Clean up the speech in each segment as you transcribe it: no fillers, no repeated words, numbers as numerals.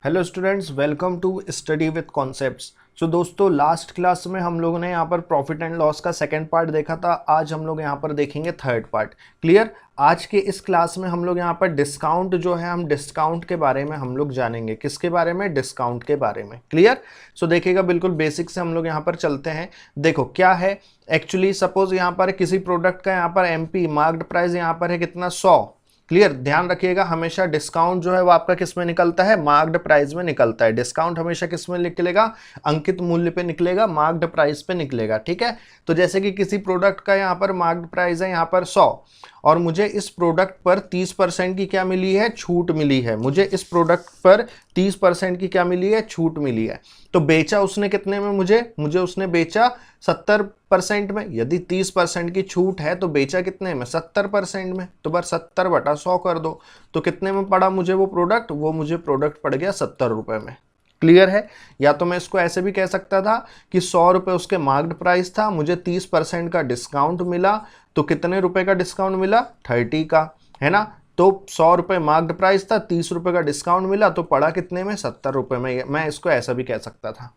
Hello students, welcome to study with concepts. So दोस्तों, last class में हम लोगों ने यहाँ पर प्रॉफिट एंड लॉस का सेकंड पार्ट देखा था। आज हम लोग यहाँ पर देखेंगे थर्ड पार्ट। क्लियर। आज के इस क्लास में हम लोग यहाँ पर डिस्काउंट जो है, हम डिस्काउंट के बारे में हम लोग जानेंगे। किसके बारे में? डिस्काउंट के बारे में। क्लियर। सो देखिएगा, बिल्कुल बेसिक से हम लोग यहाँ पर चलते हैं। देखो क्या है एक्चुअली, सपोज यहाँ पर किसी प्रोडक्ट का यहाँ पर एमपी मार्क्ड प्राइस यहाँ पर है कितना, 100। क्लियर। ध्यान रखिएगा, हमेशा डिस्काउंट जो है वो आपका किस में निकलता है? मार्क्ड प्राइस में निकलता है। डिस्काउंट हमेशा किस में निकलेगा? अंकित मूल्य पे निकलेगा, मार्क्ड प्राइस पे निकलेगा। ठीक है। तो जैसे कि किसी प्रोडक्ट का यहाँ पर मार्क्ड प्राइस है यहाँ पर 100 और मुझे इस प्रोडक्ट पर 30% की क्या मिली है? छूट मिली है। मुझे इस प्रोडक्ट पर 30% की क्या मिली है? छूट मिली है। तो बेचा उसने कितने में? मुझे उसने बेचा 70% में। यदि 30% की छूट है तो बेचा कितने में? 70% में। तो बस 70/100 कर दो, तो कितने में पड़ा मुझे वो प्रोडक्ट? वो मुझे प्रोडक्ट पड़ गया 70 रुपए में। क्लियर है। या तो मैं इसको ऐसे भी कह सकता था कि 100 रुपए उसके मार्क्ड प्राइस था, मुझे 30% का डिस्काउंट मिला, तो कितने रुपए का डिस्काउंट मिला? 30 का, है ना। तो 100 रुपए मार्क्ड प्राइस था, 30 रुपए का डिस्काउंट मिला, तो पड़ा कितने में? 70 रुपए में। मैं इसको ऐसा भी कह सकता था।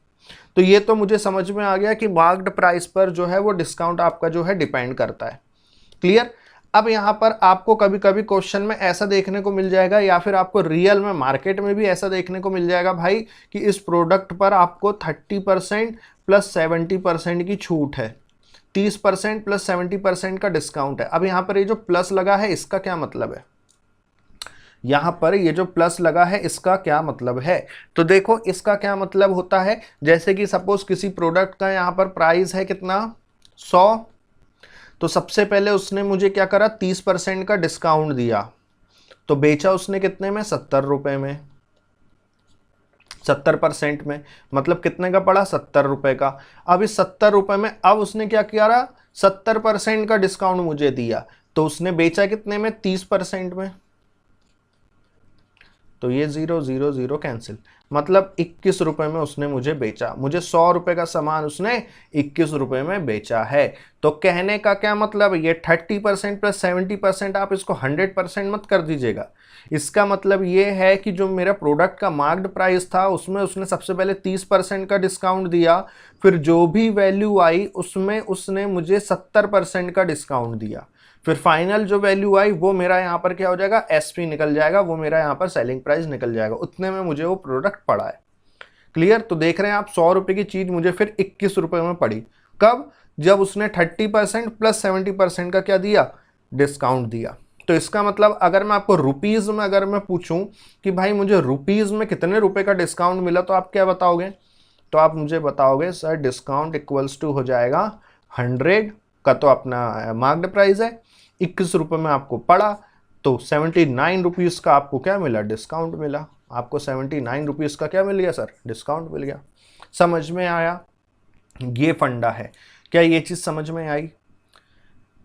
तो ये तो मुझे समझ में आ गया कि मार्क्ड प्राइस पर जो है वो डिस्काउंट आपका जो है डिपेंड करता है। क्लियर। अब यहाँ पर आपको कभी कभी क्वेश्चन में ऐसा देखने को मिल जाएगा, या फिर आपको रियल में मार्केट में भी ऐसा देखने को मिल जाएगा भाई, कि इस प्रोडक्ट पर आपको 30% प्लस 70% की छूट है, 30% प्लस 70% का डिस्काउंट है। अब यहाँ पर ये जो प्लस लगा है इसका क्या मतलब है? यहाँ पर ये जो प्लस लगा है इसका क्या मतलब है? तो देखो, इसका क्या मतलब होता है, जैसे कि सपोज किसी प्रोडक्ट का यहाँ पर प्राइस है कितना, 100। तो सबसे पहले उसने मुझे क्या करा? 30% का डिस्काउंट दिया, तो बेचा उसने कितने में? 70 रुपए में। 70% में मतलब कितने का पड़ा? 70 रुपए का। अब इस 70 रुपए में अब उसने क्या किया? 70% का डिस्काउंट मुझे दिया, तो उसने बेचा कितने में? 30% में। तो ये 0 0 0 कैंसिल, मतलब 21 रुपए में उसने मुझे बेचा। मुझे 100 रुपए का सामान उसने 21 रुपए में बेचा है। तो कहने का क्या मतलब, ये 30% प्लस 70% आप इसको 100% मत कर दीजिएगा। इसका मतलब ये है कि जो मेरा प्रोडक्ट का मार्क्ड प्राइस था उसमें उसने सबसे पहले 30% का डिस्काउंट दिया, फिर जो भी वैल्यू आई उसमें उसने मुझे 70% का डिस्काउंट दिया, फिर फाइनल जो वैल्यू आई वो मेरा यहाँ पर क्या हो जाएगा? एसपी निकल जाएगा, वो मेरा यहाँ पर सेलिंग प्राइस निकल जाएगा। उतने में मुझे वो प्रोडक्ट पड़ा है। क्लियर। तो देख रहे हैं आप, 100 रुपए की चीज मुझे फिर 21 रुपए में पड़ी। कब? जब उसने 30% प्लस 70% का क्या दिया? डिस्काउंट दिया। तो इसका मतलब अगर मैं आपको रुपीज में अगर मैं पूछूं कि भाई मुझे रुपीज में कितने रुपए का डिस्काउंट मिला, तो आप क्या बताओगे? तो आप मुझे बताओगे सर डिस्काउंट इक्वल्स टू हो जाएगा 100 का, तो अपना मार्क्ड प्राइस है, 21 रुपए में आपको पड़ा, तो 79 रुपीज़ का आपको क्या मिला? डिस्काउंट मिला। आपको 79 रुपीज़ का क्या मिल गया सर? डिस्काउंट मिल गया। समझ में आया? ये फंडा है। क्या ये चीज़ समझ में आई?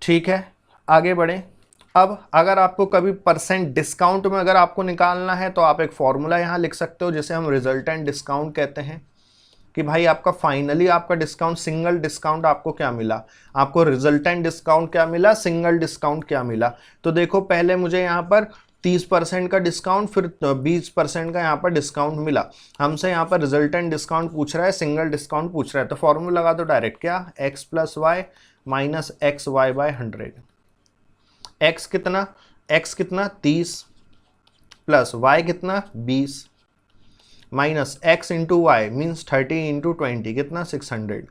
ठीक है, आगे बढ़े। अब अगर आपको कभी परसेंट डिस्काउंट में अगर आपको निकालना है तो आप एक फॉर्मूला यहाँ लिख सकते हो, जिसे हम रिजल्टेंट डिस्काउंट कहते हैं, कि भाई आपका फाइनली आपका डिस्काउंट, सिंगल डिस्काउंट आपको क्या मिला? आपको रिजल्टेंट डिस्काउंट क्या मिला? सिंगल डिस्काउंट क्या मिला? तो देखो, पहले मुझे यहाँ पर 30% का डिस्काउंट, फिर 20% का यहाँ पर डिस्काउंट मिला। हमसे यहाँ पर रिजल्टेंट डिस्काउंट पूछ रहा है, सिंगल डिस्काउंट पूछ रहा है, तो फॉर्मूला लगा दो डायरेक्ट। क्या? x plus y minus x y by 100। x कितना? x कितना? 30 प्लस y कितना? 20 minus x into y means 30 into 20 कितना? 600।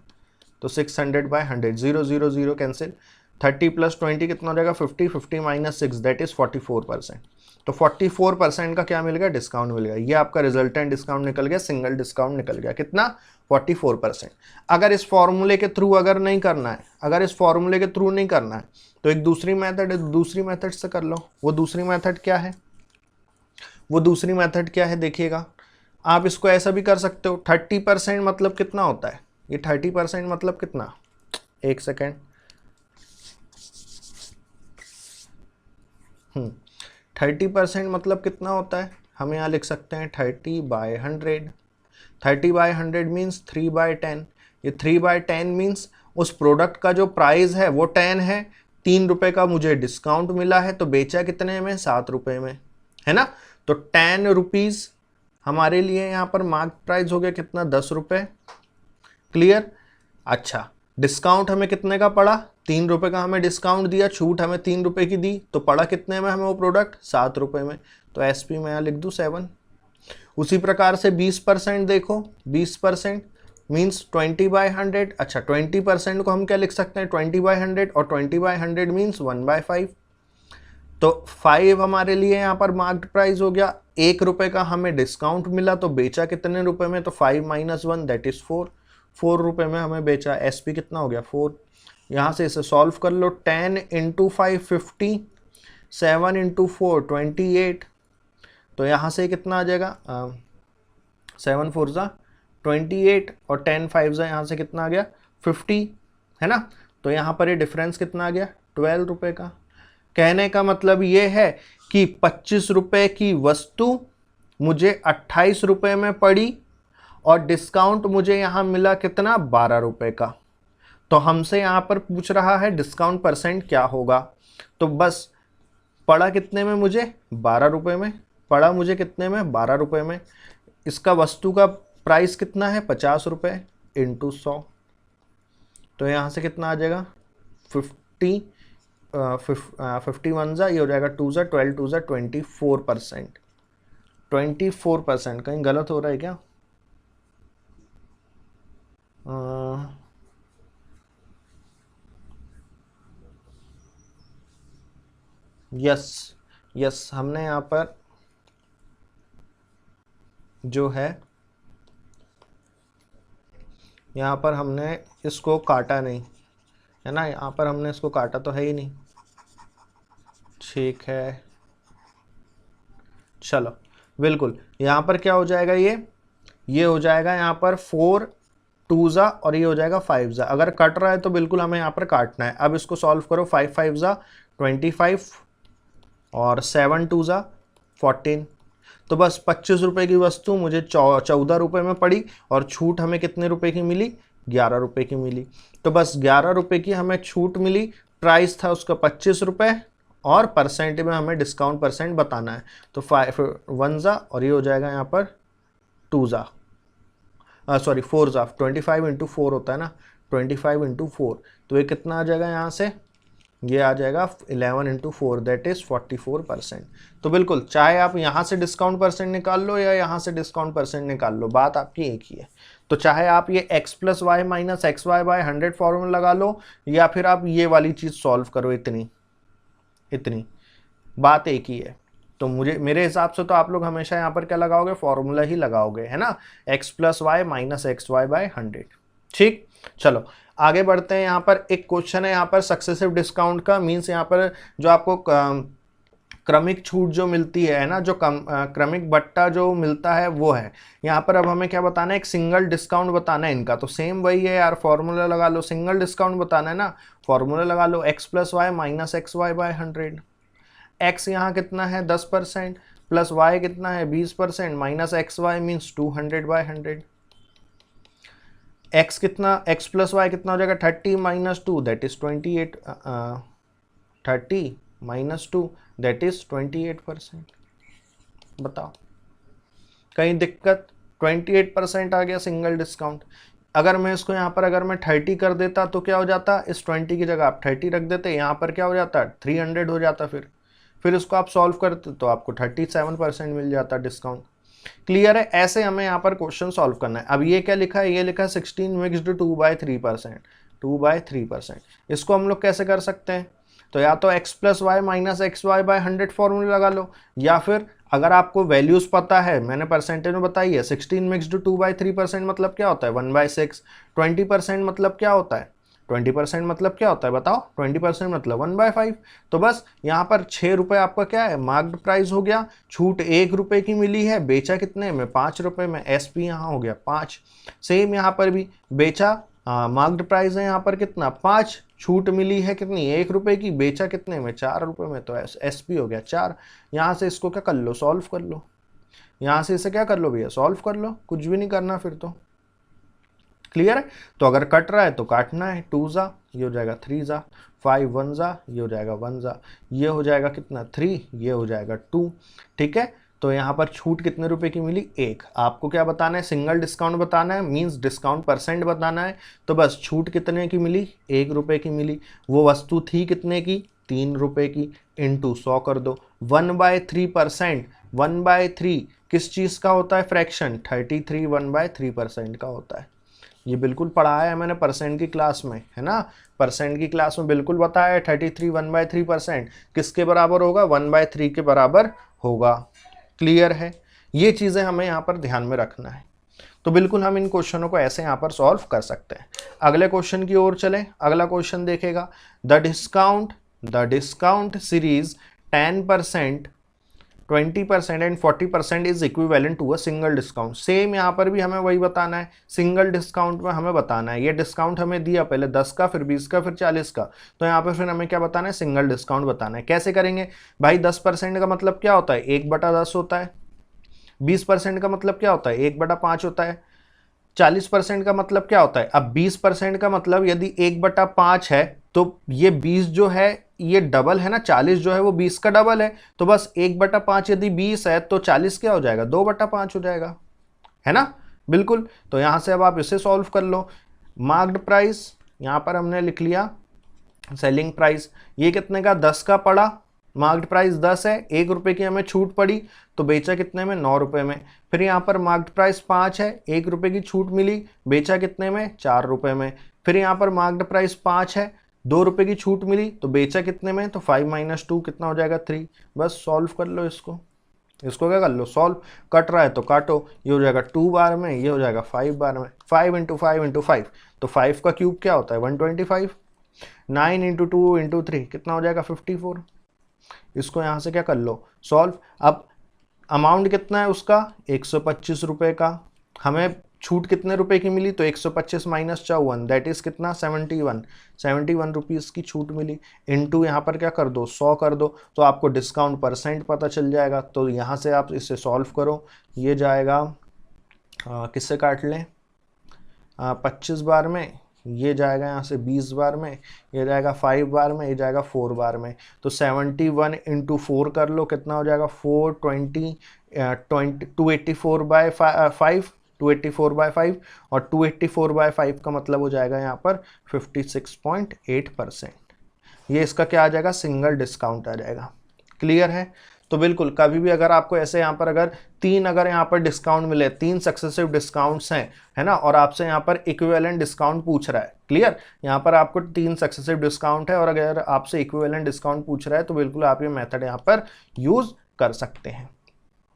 तो 600 बाय 100, 0 0 0 कैंसिल। 30 प्लस 20 कितना हो जाएगा? 50, 50 माइनस 6 दैट इज 44%। तो 44% का क्या मिल गया? डिस्काउंट मिल गया। ये आपका रिजल्टेंट डिस्काउंट निकल गया, सिंगल डिस्काउंट निकल गया। कितना? 44%। अगर इस फॉर्मूले के थ्रू अगर नहीं करना है, अगर इस फॉर्मूले के थ्रू नहीं करना है, तो एक दूसरी मेथड है, दूसरी मेथड से कर लो। वो दूसरी मेथड क्या है? वो दूसरी मेथड क्या है देखिएगा, आप इसको ऐसा भी कर सकते हो। 30% मतलब कितना होता है? ये 30% मतलब कितना? एक सेकेंड। 30% मतलब कितना होता है? हम यहाँ लिख सकते हैं 30/100। 30/100 मीन्स 3/10। ये 3/10 मीन्स उस प्रोडक्ट का जो प्राइस है वो 10 है, 3 रुपए का मुझे डिस्काउंट मिला है, तो बेचा कितने में? 7 रुपए में, है ना। तो 10 रुपीज़ हमारे लिए यहाँ पर मार्क प्राइस हो गया कितना, 10 रुपये। क्लियर। अच्छा, डिस्काउंट हमें कितने का पड़ा, 3 रुपये का हमें डिस्काउंट दिया, छूट हमें 3 रुपये की दी, तो पड़ा कितने में हमें वो प्रोडक्ट, 7 रुपये में। तो एसपी में यहाँ लिख दूँ 7। उसी प्रकार से 20% देखो, 20% मीन्स 20/100। अच्छा, 20% को हम क्या लिख सकते हैं, 20/100, और 20/100 मीन्स 1/5। तो 5 हमारे लिए यहाँ पर मार्क्ड प्राइस हो गया। 1 रुपये का हमें डिस्काउंट मिला, तो बेचा कितने रुपए में, तो 5 - 1 दैट इज 4। 4 रुपये में हमें बेचा। एसपी कितना हो गया, 4। यहाँ से इसे सॉल्व कर लो। 10 × 5 50, 7 × 4 28। तो यहाँ से कितना आ जाएगा, 7 4 ज़ा 28 और 10 5 ज़ा यहाँ से कितना आ गया, 50, है ना। तो यहाँ पर ये डिफरेंस कितना आ गया, 12 रुपये का। कहने का मतलब ये है कि 25 रुपये की वस्तु मुझे 28 रुपये में पड़ी और डिस्काउंट मुझे यहाँ मिला कितना, 12 रुपये का। तो हमसे यहाँ पर पूछ रहा है डिस्काउंट परसेंट क्या होगा। तो बस पड़ा कितने में मुझे, 12 रुपये में। पड़ा मुझे कितने में, 12 रुपये में। इसका वस्तु का प्राइस कितना है, 50 रुपये × 100। तो यहाँ से कितना आ जाएगा, 50 51 ज़ा, ये हो जाएगा 2 ज़ा 12 2 ज़ा 24%। 24%। कहीं गलत हो रहा है क्या, यस हमने यहाँ पर जो है, यहाँ पर हमने इसको काटा नहीं है ना, यहाँ पर हमने इसको काटा तो है ही नहीं। ठीक है, चलो बिल्कुल। यहाँ पर क्या हो जाएगा, ये हो जाएगा यहाँ पर 4 2 ज़ा और ये हो जाएगा 5 ज़ा। अगर कट रहा है तो बिल्कुल हमें यहाँ पर काटना है। अब इसको सॉल्व करो। 5 5 ज़ा 25 और 7 2 ज़ा 14। तो बस 25 रुपये की वस्तु मुझे 14 रुपये में पड़ी और छूट हमें कितने रुपए की मिली, 11 रुपये की मिली। तो बस 11 रुपये की हमें छूट मिली। प्राइस था उसका 25 रुपये और परसेंट में हमें डिस्काउंट परसेंट बताना है। तो 5 1 ज़ा और ये हो जाएगा यहाँ पर 2 ज़ा, सॉरी 4 ज़ा। 25 × 4 होता है ना, 25 × 4। तो ये कितना आ जाएगा, यहाँ से ये आ जाएगा 11 × 4 दैट इज 44%। तो बिल्कुल चाहे आप यहाँ से डिस्काउंट परसेंट निकाल लो या यहाँ से डिस्काउंट परसेंट निकाल लो, बात आपकी एक ही है। तो चाहे आप ये x + y - xy/100 फॉर्मूला लगा लो या फिर आप ये वाली चीज़ सॉल्व करो, इतनी बात एक ही है। तो मेरे हिसाब से तो आप लोग हमेशा यहाँ पर क्या लगाओगे, फॉर्मूला ही लगाओगे, है ना, x + y - xy/100। ठीक, चलो आगे बढ़ते हैं। यहाँ पर एक क्वेश्चन है यहाँ पर सक्सेसिव डिस्काउंट का, मीन्स यहाँ पर जो आपको क्रमिक छूट जो मिलती है ना, जो क्रमिक बट्टा जो मिलता है वो है। यहाँ पर अब हमें क्या बताना है, एक सिंगल डिस्काउंट बताना है इनका। तो सेम वही है यार, फॉर्मूला लगा लो। सिंगल डिस्काउंट बताना है ना, फॉर्मूला लगा लो। x + y - xy/100। x यहाँ कितना है, 10%, प्लस y कितना है, 20%, माइनस xy मीन्स 200/100। x कितना, x + y कितना हो जाएगा, 30 - 2 दैट इज 28। 30 - 2 that is 28%। बताओ कहीं दिक्कत, 28% आ गया सिंगल डिस्काउंट। अगर मैं इसको यहाँ पर अगर मैं 30 कर देता तो क्या हो जाता, इस 20 की जगह आप 30 रख देते, यहाँ पर क्या हो जाता, 300 हो जाता। फिर इसको आप सॉल्व करते तो आपको 37% मिल जाता डिस्काउंट। क्लियर है। ऐसे हमें यहाँ पर क्वेश्चन सॉल्व करना है। अब ये क्या लिखा है, ये लिखा है 16 मिक्स्ड 2/3%, 2/3%। इसको हम लोग कैसे कर सकते हैं, तो या तो x + y - xy/100 फॉर्मूला लगा लो, या फिर अगर आपको वैल्यूज पता है, मैंने परसेंटेज में बताई है, 16 मिक्स्ड 2/3% मतलब क्या होता है, 1/6। 20% मतलब क्या होता है, 20% मतलब क्या होता है बताओ, 20% मतलब 1/5। तो बस यहाँ पर 6 रुपये आपका क्या है, मार्क्ड प्राइस हो गया। छूट 1 रुपये की मिली है, बेचा कितने में, 5 रुपये में। एसपी यहाँ हो गया 5। सेम यहाँ पर भी बेचा, मार्क्ड प्राइस है यहाँ पर कितना, 5, छूट मिली है कितनी, 1 रुपये की, बेचा कितने में, 4 रुपये में। तो एसपी हो गया 4। यहाँ से इसको क्या कर लो, सॉल्व कर लो। यहाँ से इसे क्या कर लो भैया, सॉल्व कर लो, कुछ भी नहीं करना फिर तो। क्लियर है। तो अगर कट रहा है तो काटना है। 2 ज़ा ये हो जाएगा 3 ज़ा, 5 1 ज़ा ये हो जाएगा 1 ज़ा, ये हो जाएगा कितना 3, ये हो जाएगा 2। ठीक है। तो यहाँ पर छूट कितने रुपए की मिली, 1। आपको क्या बताना है, सिंगल डिस्काउंट बताना है, मींस डिस्काउंट परसेंट बताना है। तो बस छूट कितने की मिली, 1 रुपए की मिली। वो वस्तु थी कितने की, 3 रुपए की, इंटू 100 कर दो। 1/3%, 1/3 किस चीज़ का होता है, फ्रैक्शन, 33 1/3% का होता है। ये बिल्कुल पढ़ाया है मैंने परसेंट की क्लास में, है ना, परसेंट की क्लास में बिल्कुल बताया है। 33 1/3% किसके बराबर होगा, 1/3 के बराबर होगा। क्लियर है, ये चीज़ें हमें यहाँ पर ध्यान में रखना है। तो बिल्कुल हम इन क्वेश्चनों को ऐसे यहाँ पर सॉल्व कर सकते हैं। अगले क्वेश्चन की ओर चलें। अगला क्वेश्चन देखेगा, the discount series 10%, 20% and 40% is equivalent to a single discount. Same यहाँ पर भी हमें वही बताना है, सिंगल डिस्काउंट में हमें बताना है। ये डिस्काउंट हमें दिया पहले 10 का, फिर 20 का, फिर 40 का, तो यहाँ पर फिर हमें क्या बताना है, सिंगल डिस्काउंट बताना है। कैसे करेंगे भाई, 10% का मतलब क्या होता है, 1/10 होता है। 20% का मतलब क्या होता है, 1/5 होता है। 40% का मतलब क्या होता है, अब 20% का मतलब यदि 1/5 है तो ये 20 जो है ये डबल है ना, 40 जो है वो 20 का डबल है। तो बस 1/5 यदि 20 है तो 40 क्या हो जाएगा, 2/5 हो जाएगा, है ना, बिल्कुल। तो यहां से अब आप इसे सॉल्व कर लो। मार्क्ड प्राइस यहां पर हमने लिख लिया, सेलिंग प्राइस ये कितने का, 10 का पड़ा। मार्क्ड प्राइस 10 है, 1 रुपए की हमें छूट पड़ी तो बेचा कितने में, 9 रुपए में। फिर यहाँ पर मार्क्ड प्राइस 5 है, 1 रुपए की छूट मिली, बेचा कितने में, 4 रुपए में। फिर यहाँ पर मार्क्ड प्राइस 5 है, 2 रुपए की छूट मिली तो बेचा कितने में, तो 5 - 2 कितना हो जाएगा, 3। बस सॉल्व कर लो इसको क्या कर लो, सॉल्व। कट रहा है तो काटो, ये हो जाएगा 2 बार में, ये हो जाएगा 5 बार में। 5 × 5 × 5 तो 5 का क्यूब क्या होता है, 125। 9 × 2 × 3 कितना हो जाएगा, 54। इसको यहाँ से क्या कर लो, सॉल्व। अब अमाउंट कितना है उसका, 125 रुपए का। हमें छूट कितने रुपए की मिली, तो 125 - 54 दैट इज कितना, 71 रुपीज़ की छूट मिली। इनटू यहाँ पर क्या कर दो, 100 कर दो, तो आपको डिस्काउंट परसेंट पता चल जाएगा। तो यहाँ से आप इसे सॉल्व करो, ये जाएगा किससे काट लें, 25 बार में, ये जाएगा यहाँ से 20 बार में, ये जाएगा 5 बार में, ये जाएगा 4 बार में। तो 71 × 4 कर लो, कितना हो जाएगा, 420 284/5, 284/5, और 284/5 का मतलब हो जाएगा यहाँ पर 56.8%। ये इसका क्या आ जाएगा, सिंगल डिस्काउंट आ जाएगा। क्लियर है। तो बिल्कुल कभी भी अगर आपको ऐसे यहाँ पर अगर 3 अगर यहाँ पर डिस्काउंट मिले, 3 सक्सेसिव डिस्काउंट्स हैं, है ना, और आपसे यहाँ पर इक्विवेलेंट डिस्काउंट पूछ रहा है, क्लियर, यहाँ पर आपको 3 सक्सेसिव डिस्काउंट है और अगर आपसे इक्विवेलेंट डिस्काउंट पूछ रहा है तो बिल्कुल आप ये मेथड यहाँ पर यूज कर सकते हैं।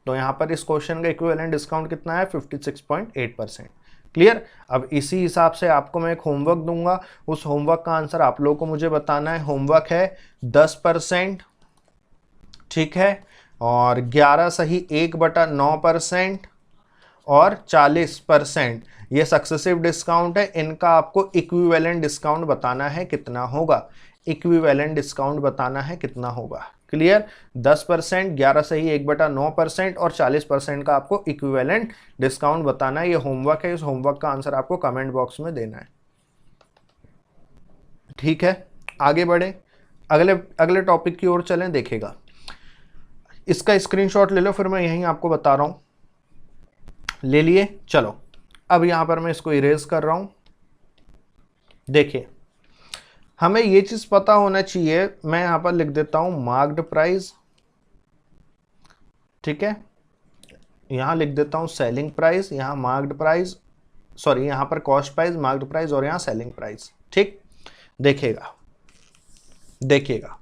तो यहाँ पर इस क्वेश्चन का इक्विवेलेंट डिस्काउंट कितना है, 56.8%। क्लियर। अब इसी हिसाब से आपको मैं एक होमवर्क दूंगा, उस होमवर्क का आंसर आप लोगों को मुझे बताना है। होमवर्क है 10%, ठीक है, और 11 सही 1/9% और 40% ये सक्सेसिव डिस्काउंट है। इनका आपको इक्विवेलेंट डिस्काउंट बताना है कितना होगा, इक्विवेलेंट डिस्काउंट बताना है कितना होगा। क्लियर। 10%, 11 सही 1/9% और 40% का आपको इक्विवेलेंट डिस्काउंट बताना है। ये होमवर्क है, इस होमवर्क का आंसर आपको कमेंट बॉक्स में देना है। ठीक है, आगे बढ़े, अगले टॉपिक की ओर चलें। देखेगा, इसका स्क्रीनशॉट ले लो, फिर मैं यहीं आपको बता रहा हूं। ले लिए, चलो अब यहां पर मैं इसको इरेज कर रहा हूं। देखिए, हमें ये चीज पता होना चाहिए, मैं यहां पर लिख देता हूं मार्क्ड प्राइस, ठीक है, यहां लिख देता हूं सेलिंग प्राइस, यहां मार्क्ड प्राइस, सॉरी यहां पर कॉस्ट प्राइस, मार्क्ड प्राइस और यहां सेलिंग प्राइस। ठीक, देखिएगा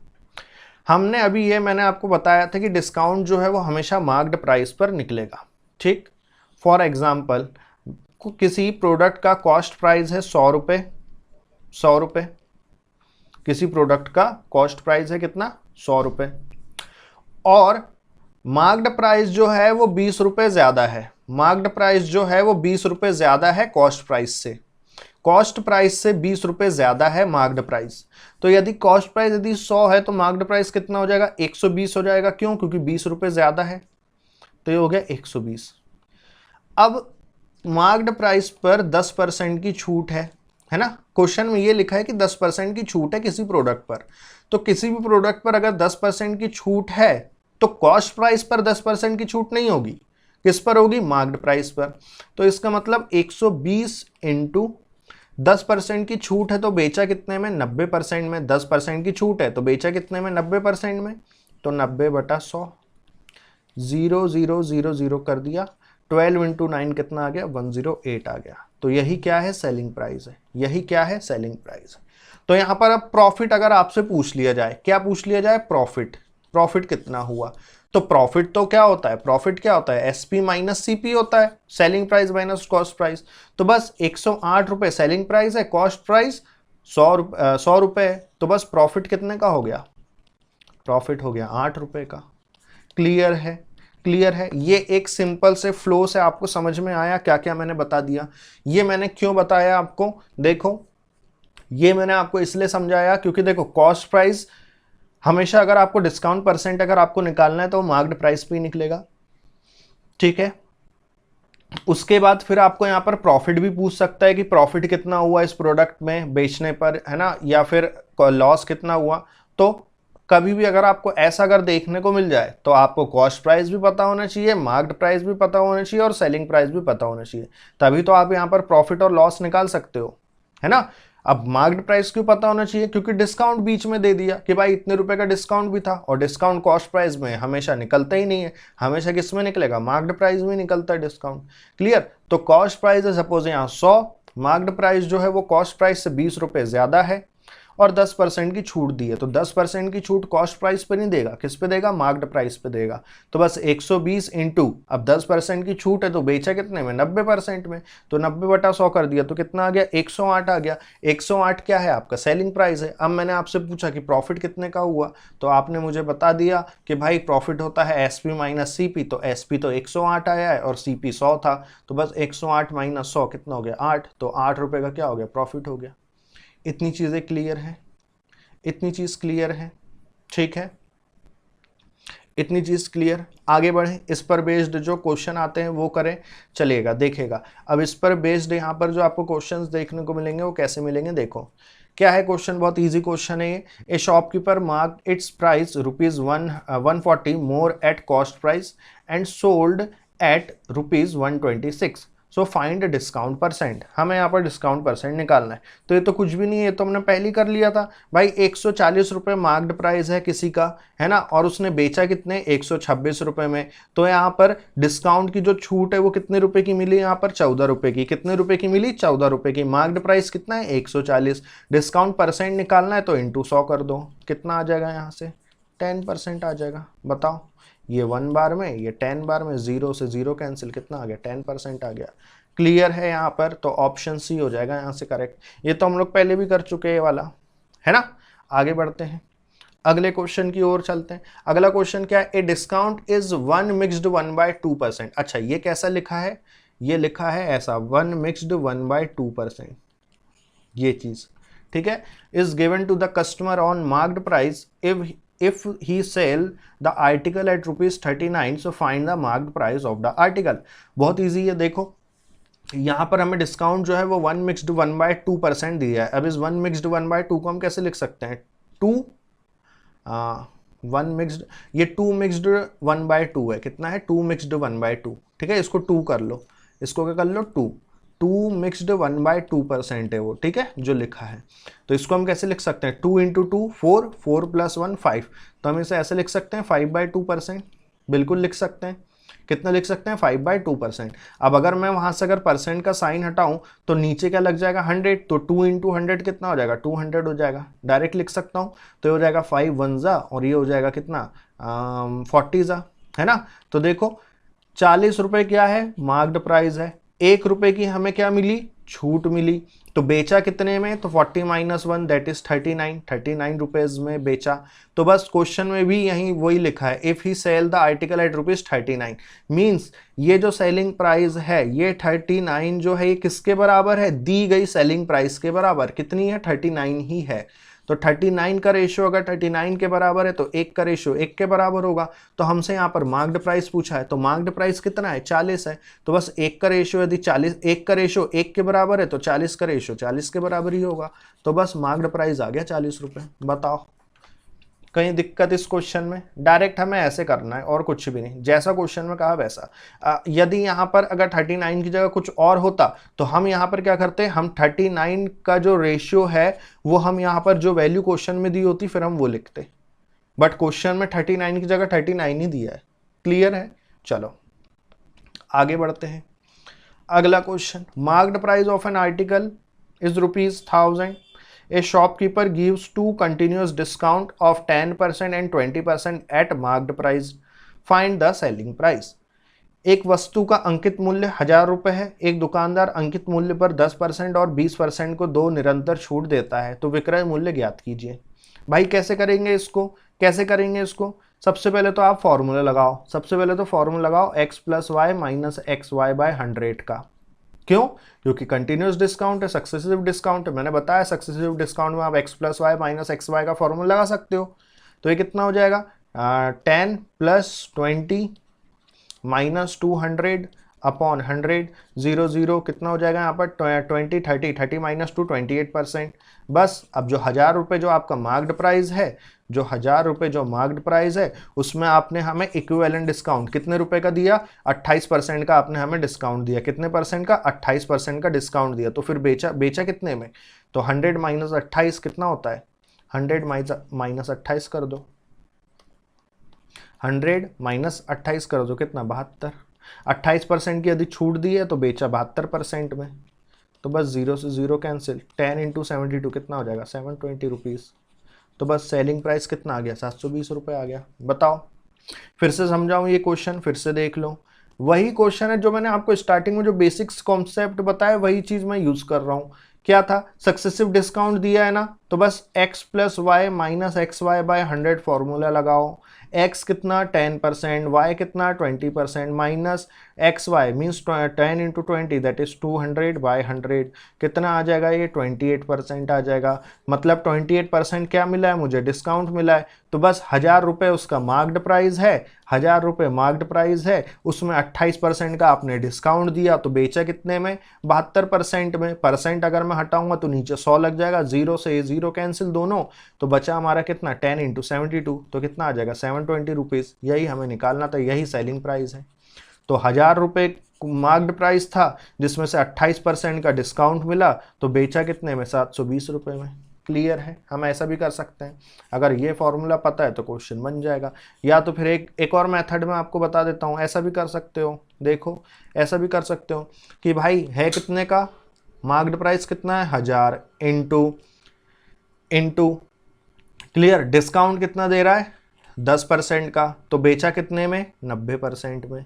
हमने अभी ये मैंने आपको बताया था कि डिस्काउंट जो है वो हमेशा मार्क्ड प्राइस पर निकलेगा। ठीक, फॉर एग्जाम्पल किसी प्रोडक्ट का कॉस्ट प्राइस है 100 रुपये, 100 रुपये, किसी प्रोडक्ट का कॉस्ट प्राइस है कितना, 100 रुपये, और मार्क्ड प्राइस जो है वो 20 रुपये ज्यादा है। मार्क्ड प्राइस जो है वो 20 रुपये ज्यादा है कॉस्ट प्राइस से, कॉस्ट प्राइस से 20 रुपये ज्यादा है मार्क्ड प्राइस। तो यदि कॉस्ट प्राइस यदि 100 है तो मार्क्ड प्राइस कितना हो जाएगा, 120 हो जाएगा। क्यों, क्योंकि 20 रुपये ज्यादा है, तो ये हो गया 120। अब मार्क्ड प्राइस पर 10% की छूट है ना, क्वेश्चन में ये लिखा है कि 10% की छूट है किसी प्रोडक्ट पर। तो किसी भी प्रोडक्ट पर अगर 10% की छूट है तो कॉस्ट प्राइस पर 10% की छूट नहीं होगी, किस पर होगी? मार्क्ड प्राइस पर। तो इसका मतलब 120 इंटू 10% की छूट है तो बेचा कितने में? 90% में। 10% की छूट है तो बेचा कितने में? 90% में। तो 90/100, 0 0 0 0 कर दिया। 12 इंटू 9 कितना आ गया? 108 आ गया। तो यही क्या है? सेलिंग प्राइस है। यही क्या है? सेलिंग प्राइस है। तो यहां पर अब प्रॉफिट अगर आपसे पूछ लिया जाए, क्या पूछ लिया जाए? प्रॉफिट। प्रॉफिट कितना हुआ? तो प्रॉफिट तो क्या होता है? प्रॉफिट क्या होता है? एसपी माइनस सीपी होता है, selling price minus cost price. तो बस 108 रुपए सेलिंग प्राइस है, कॉस्ट प्राइस 100 रुपए है, तो बस प्रॉफिट कितने का हो गया? प्रॉफिट हो गया 8 रुपए का। क्लियर है? क्लियर है? ये एक सिंपल से फ्लो से आपको समझ में आया क्या क्या मैंने बता दिया। ये मैंने क्यों बताया आपको? देखो, ये मैंने आपको इसलिए समझाया क्योंकि देखो, कॉस्ट प्राइस हमेशा अगर आपको डिस्काउंट परसेंट अगर आपको निकालना है तो मार्क्ड प्राइस पे ही निकलेगा, ठीक है। उसके बाद फिर आपको यहाँ पर प्रॉफिट भी पूछ सकता है कि प्रॉफिट कितना हुआ इस प्रोडक्ट में बेचने पर, है ना, या फिर लॉस कितना हुआ। तो कभी भी अगर आपको ऐसा अगर देखने को मिल जाए तो आपको कॉस्ट प्राइस भी पता होना चाहिए, मार्क्ड प्राइस भी पता होना चाहिए और सेलिंग प्राइस भी पता होना चाहिए, तभी तो आप यहाँ पर प्रॉफिट और लॉस निकाल सकते हो, है ना। अब मार्क्ड प्राइस क्यों पता होना चाहिए? क्योंकि डिस्काउंट बीच में दे दिया कि भाई इतने रुपए का डिस्काउंट भी था, और डिस्काउंट कॉस्ट प्राइस में हमेशा निकलता ही नहीं है, हमेशा किस में निकलेगा? मार्क्ड प्राइस में निकलता है डिस्काउंट। क्लियर? तो कॉस्ट प्राइस है सपोज यहाँ 100, मार्क्ड प्राइस जो है वो कॉस्ट प्राइस से 20 रुपए ज्यादा है और 10% की छूट दी है, तो 10% की छूट कॉस्ट प्राइस पे नहीं देगा, किस पे देगा? मार्क्ड प्राइस पे देगा। तो बस 120 इंटू, अब 10% की छूट है तो बेचा कितने में? 90% में। तो 90/100 कर दिया तो कितना आ गया? 108 आ गया। 108 क्या है? आपका सेलिंग प्राइस है। अब मैंने आपसे पूछा कि प्रॉफिट कितने का हुआ, तो आपने मुझे बता दिया कि भाई प्रॉफिट होता है एसपी माइनस सीपी, तो एसपी तो 108 आया है और सीपी 100 था, तो बस 108 माइनस 100 कितना हो गया? 8। तो 8 रुपए का क्या हो गया? प्रॉफिट हो गया। इतनी चीजें क्लियर है? इतनी चीज क्लियर है? ठीक है, इतनी चीज क्लियर। आगे बढ़े, इस पर बेस्ड जो क्वेश्चन आते हैं वो करें, चलिएगा देखिएगा। अब इस पर बेस्ड यहाँ पर जो आपको क्वेश्चंस देखने को मिलेंगे वो कैसे मिलेंगे, देखो क्या है क्वेश्चन। बहुत इजी क्वेश्चन है ये। ए shopkeeper mark it's price ₹140 more at cost price and sold at ₹126, so find discount percent. हमें यहाँ पर डिस्काउंट परसेंट निकालना है। तो ये तो कुछ भी नहीं है, तो हमने पहले ही कर लिया था भाई। 140 रुपये मार्क्ड प्राइस है किसी का, है ना, और उसने बेचा कितने? 126 रुपये में। तो यहाँ पर डिस्काउंट की जो छूट है वो कितने रुपए की मिली? यहाँ पर 14 रुपए की। कितने रुपए की मिली? 14 रुपए की। मार्क्ड प्राइस कितना है? 140। डिस्काउंट परसेंट निकालना है तो इंटू 100 कर दो, कितना आ जाएगा? यहाँ से 10% आ जाएगा। बताओ, ये 1 बार में, ये 10 बार में, 0 से 0 कैंसिल, कितना आ गया? 10% आ गया। क्लियर है यहाँ पर? तो ऑप्शन सी हो जाएगा यहाँ से करेक्ट। ये तो हम लोग पहले भी कर चुके हैं ये वाला, है ना। आगे बढ़ते हैं, अगले क्वेश्चन की ओर चलते हैं। अगला क्वेश्चन क्या है? A discount is 1 mixed 1/2%। अच्छा, ये कैसा लिखा है? ये लिखा है ऐसा, 1 मिक्स्ड 1/2%, ये चीज, ठीक है। Is given to the customer on marked price if he sell the article at ₹39, so find the marked price of the article। बहुत इजी है। देखो यहाँ पर हमें डिस्काउंट जो है वो 1 मिक्स्ड 1/2% दिया है। अब इस 1 मिक्स्ड 1/2 को हम कैसे लिख सकते हैं? 1 मिक्स्ड, ये 2 मिक्स्ड 1/2 है। कितना है? 2 मिक्स्ड 1/2, ठीक है। इसको 2 कर लो, इसको क्या कर लो? 2 मिक्स्ड 1/2% है वो, ठीक है, जो लिखा है। तो इसको हम कैसे लिख सकते हैं? 2 इंटू 2 4, 4 + 1 5। तो हम इसे ऐसे लिख सकते हैं 5/2%, बिल्कुल लिख सकते हैं। कितना लिख सकते हैं? 5/2%। अब अगर मैं वहां से अगर परसेंट का साइन हटाऊं तो नीचे क्या लग जाएगा? 100। तो 2 इंटू 100 कितना हो जाएगा? 200 हो जाएगा। डायरेक्ट लिख सकता हूं, तो ये हो जाएगा 5 1 जा, और ये हो जाएगा कितना? 40 जा, है ना। तो देखो 40 रुपए क्या है? मार्क्ड प्राइस है। 1 रुपए की हमें क्या मिली? छूट मिली। तो बेचा कितने में? तो 40 - 1 दैट इज 39 रुपीज में बेचा। तो बस क्वेश्चन में भी यही वही लिखा है, if he sell the article at ₹39, means ये जो सेलिंग प्राइस है ये 39 जो है ये किसके बराबर है? दी गई सेलिंग प्राइस के बराबर। कितनी है? 39 ही है। तो 39 का रेशियो अगर 39 के बराबर है तो 1 का रेशियो 1 के बराबर होगा। तो हमसे यहाँ पर मार्क्ड प्राइस पूछा है, तो मार्क्ड प्राइस कितना है? 40 है। तो बस 1 का रेशियो यदि 40, 1 का रेशियो 1 के बराबर है तो 40 का रेशियो 40 के बराबर ही होगा। तो बस मार्क्ड प्राइस आ गया 40 रुपये। बताओ कहीं दिक्कत इस क्वेश्चन में? डायरेक्ट हमें ऐसे करना है और कुछ भी नहीं, जैसा क्वेश्चन में कहा वैसा। यदि यहाँ पर अगर 39 की जगह कुछ और होता तो हम यहाँ पर क्या करते, हम 39 का जो रेशियो है वो हम यहाँ पर जो वैल्यू क्वेश्चन में दी होती फिर हम वो लिखते, बट क्वेश्चन में 39 की जगह 39 ही दिया है। क्लियर है? चलो आगे बढ़ते हैं। अगला question, marked price of an article is ₹1000. A shopkeeper gives two continuous discount of 10% and 20% at marked price. Find the selling price. एक वस्तु का अंकित मूल्य 1000 रुपये है, एक दुकानदार अंकित मूल्य पर 10% और 20% को दो निरंतर छूट देता है, तो विक्रय मूल्य ज्ञात कीजिए। भाई कैसे करेंगे इसको, कैसे करेंगे इसको? सबसे पहले तो आप फॉर्मूला लगाओ, सबसे पहले तो फॉर्मूला लगाओ x + y - xy/100 का। क्यों? क्योंकि कंटिन्यूस डिस्काउंट है, सक्सेसिव डिस्काउंट है। मैंने बताया सक्सेसिव डिस्काउंट में आप x + y - xy का फॉर्मूला लगा सकते हो। तो ये कितना हो जाएगा? 10 + 20 - 200 अपॉन 100, 0 0 कितना हो जाएगा यहाँ पर? 20 30 30 - 2 28%। बस अब जो 1000 रुपये जो आपका मार्क्ड प्राइस है, जो 1000 रुपये जो मार्क्ड प्राइस है, उसमें आपने हमें इक्विवेलेंट डिस्काउंट कितने रुपए का दिया? 28% का आपने हमें डिस्काउंट दिया। कितने परसेंट का? 28% का डिस्काउंट दिया। तो फिर बेचा कितने में? तो 100 - 28 कितना होता है? 100 - 28 कर दो, 100 - 28 कर दो, कितना? 72। 28% की यदि छूट दी है तो बेचा 72% में, तो बस 0 से 0 कैंसिल। 10 × 72 कितना हो जाएगा? 720 रुपीज़। तो बस सेलिंग प्राइस कितना आ गया? 720 रुपये आ गया। बताओ, फिर से समझाऊं ये क्वेश्चन, फिर से देख लो। वही क्वेश्चन है जो मैंने आपको स्टार्टिंग में जो बेसिक्स कॉन्सेप्ट बताया, वही चीज़ मैं यूज़ कर रहा हूँ। क्या था? सक्सेसिव डिस्काउंट दिया है ना, तो बस x + y - xy/100 फॉर्मूला लगाओ। x कितना? 10%, y कितना? 20%, minus xy means 10 × 20 that is 200/100 कितना आ जाएगा? ये 28% आ जाएगा। मतलब 28% क्या मिला है मुझे? डिस्काउंट मिला है। तो बस 1000 रुपये उसका मार्क्ड प्राइस है, 1000 रुपये मार्क्ड प्राइस है, उसमें 28% का आपने डिस्काउंट दिया, तो बेचा कितने में? 72% में। परसेंट अगर मैं हटाऊंगा तो नीचे 100 लग जाएगा, 0 से 0 कैंसिल दोनों, तो बचा हमारा कितना? 10 × 72, तो कितना आ जाएगा? 720 रुपीज़। यही हमें निकालना था, यही सेलिंग प्राइस है। तो 1000 रुपये मार्क्ड प्राइस था, जिसमें से 28% का डिस्काउंट मिला, तो बेचा कितने में? 720 रुपये में। क्लियर है? हम ऐसा भी कर सकते हैं। अगर ये फॉर्मूला पता है तो क्वेश्चन बन जाएगा। या तो फिर एक और मेथड में आपको बता देता हूँ, ऐसा भी कर सकते हो। देखो, ऐसा भी कर सकते हो कि भाई है कितने का मार्क्ड प्राइस? कितना है? 1000 इंटू क्लियर, डिस्काउंट कितना दे रहा है? 10% का, तो बेचा कितने में? 90% में,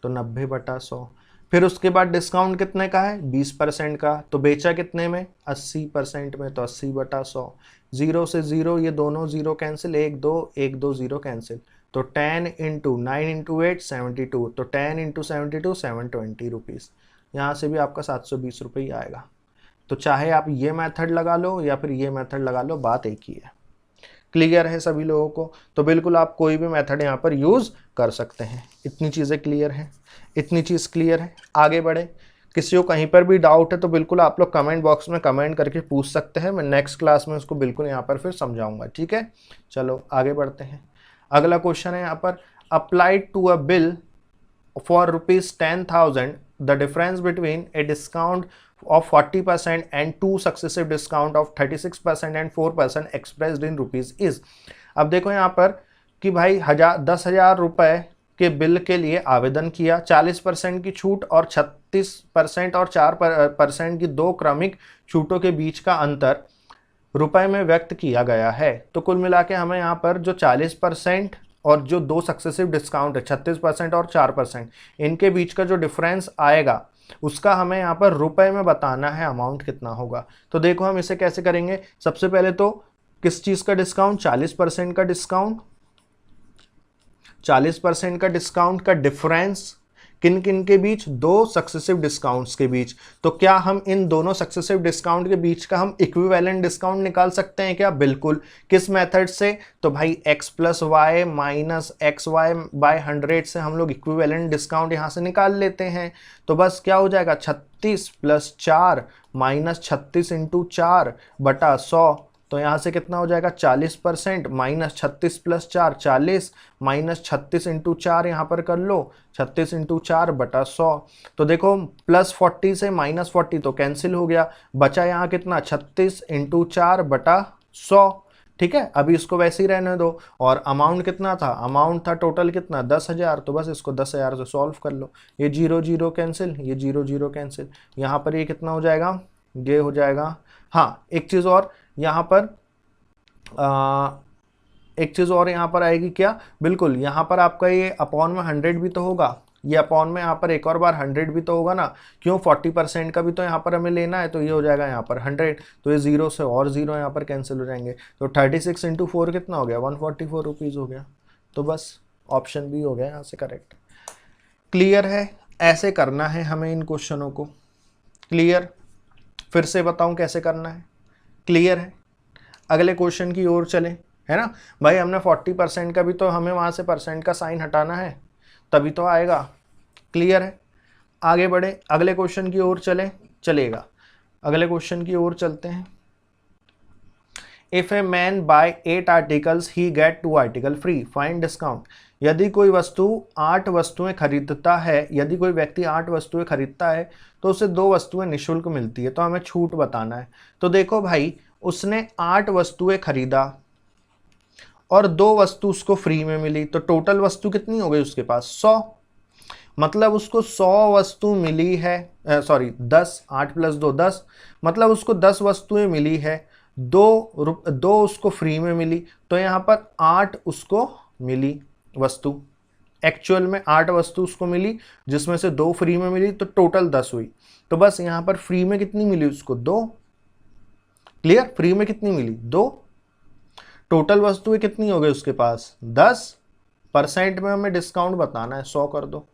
तो 90/100। फिर उसके बाद डिस्काउंट कितने का है? 20% का, तो बेचा कितने में? 80% में, तो 80/100। 0 से 0 ये दोनों 0 कैंसिल, 1 2 1 2 0 कैंसिल, तो 10 × 9 × 8 72, तो 10 × 72 720 रुपीज़। यहाँ से भी आपका 720 रुपये ही आएगा। तो चाहे आप ये मेथड लगा लो या फिर ये मेथड लगा लो, बात एक ही है। क्लियर है सभी लोगों को? तो बिल्कुल आप कोई भी मेथड यहाँ पर यूज़ कर सकते हैं। इतनी चीज़ें क्लियर हैं, इतनी चीज़ क्लियर है। आगे बढ़े, किसी को कहीं पर भी डाउट है तो बिल्कुल आप लोग कमेंट बॉक्स में कमेंट करके पूछ सकते हैं। मैं नेक्स्ट क्लास में उसको बिल्कुल यहाँ पर फिर समझाऊंगा। ठीक है, चलो आगे बढ़ते हैं। अगला क्वेश्चन है यहाँ पर, applied to a bill for ₹10,000 the difference between a discount of 40% and two successive discount of 36% and 4% expressed in rupees is। अब देखो यहाँ पर कि भाई 10,000 रुपये के बिल के लिए आवेदन किया, 40% की छूट और 36% और 4% की दो क्रमिक छूटों के बीच का अंतर रुपए में व्यक्त किया गया है। तो कुल मिला के हमें यहाँ पर जो 40% और जो दो सक्सेसिव डिस्काउंट है 36% और 4%, इनके बीच का जो डिफरेंस आएगा उसका हमें यहाँ पर रुपए में बताना है, अमाउंट कितना होगा। तो देखो हम इसे कैसे करेंगे। सबसे पहले तो किस चीज़ का डिस्काउंट? 40% का डिस्काउंट, 40% का डिस्काउंट का डिफरेंस किन किन के बीच? दो सक्सेसिव डिस्काउंट्स के बीच। तो क्या हम इन दोनों सक्सेसिव डिस्काउंट के बीच का हम इक्विवेलेंट डिस्काउंट निकाल सकते हैं क्या? बिल्कुल। किस मेथड से? तो भाई x + y - xy/100 से हम लोग इक्विवेलेंट डिस्काउंट यहाँ से निकाल लेते हैं। तो बस क्या हो जाएगा? 36 + 4 - 36 × 4/100 तो यहाँ से कितना हो जाएगा 40% माइनस 36 प्लस 4 40 माइनस 36 इंटू 4 यहाँ पर कर लो 36 इंटू 4 बटा 100। तो देखो प्लस 40 से माइनस 40 तो कैंसिल हो गया, बचा यहाँ कितना 36 इंटू 4 बटा 100। ठीक है, अभी इसको वैसे ही रहने दो। और अमाउंट कितना था, अमाउंट था टोटल कितना 10,000, तो बस इसको 10,000 से सॉल्व कर लो। ये 0 0 कैंसिल, ये 0 0 कैंसिल, यहाँ पर ये कितना हो जाएगा, ये हो जाएगा। हाँ एक चीज़ और यहाँ पर एक चीज़ और यहाँ पर आएगी क्या, बिल्कुल यहाँ पर आपका ये अपॉन में 100 भी तो होगा, ये अपॉन में यहाँ पर एक और बार 100 भी तो होगा ना, क्यों 40% का भी तो यहाँ पर हमें लेना है, तो ये हो जाएगा यहाँ पर 100। तो ये 0 से और 0 यहाँ पर कैंसिल हो जाएंगे। तो 36 इंटू 4 कितना हो गया 144 रुपीज़ हो गया। तो बस ऑप्शन बी हो गया यहाँ से करेक्ट। क्लियर है, ऐसे करना है हमें इन क्वेश्चनों को। क्लियर, फिर से बताऊँ कैसे करना है, क्लियर है। अगले क्वेश्चन की ओर चले, है ना भाई, हमने 40% का भी तो हमें वहाँ से परसेंट का साइन हटाना है, तभी तो आएगा। क्लियर है, आगे बढ़े, अगले क्वेश्चन की ओर चलेगा। अगले क्वेश्चन की ओर चलते हैं। If a man buy 8 articles he get 2 article free, find discount. यदि कोई वस्तु 8 वस्तुएं खरीदता है, यदि कोई व्यक्ति 8 वस्तुएं खरीदता है तो उसे 2 वस्तुएं निःशुल्क मिलती है, तो हमें छूट बताना है। तो देखो भाई, उसने 8 वस्तुएं खरीदा और 2 वस्तु उसको फ्री में मिली, तो टोटल वस्तु कितनी हो गई उसके पास 100। मतलब उसको 100 वस्तु मिली है, सॉरी 10, 8 प्लस 2 10, मतलब उसको 10 वस्तुएं मिली है, 2 उसको फ्री में मिली, तो यहाँ पर 8 उसको मिली वस्तु। एक्चुअल में 8 वस्तु उसको मिली जिसमें से 2 फ्री में मिली, तो टोटल 10 हुई। तो बस यहाँ पर फ्री में कितनी मिली उसको 2। क्लियर, फ्री में कितनी मिली 2, टोटल वस्तुएं कितनी हो गई उसके पास 10%। में हमें डिस्काउंट बताना है, 100 कर दो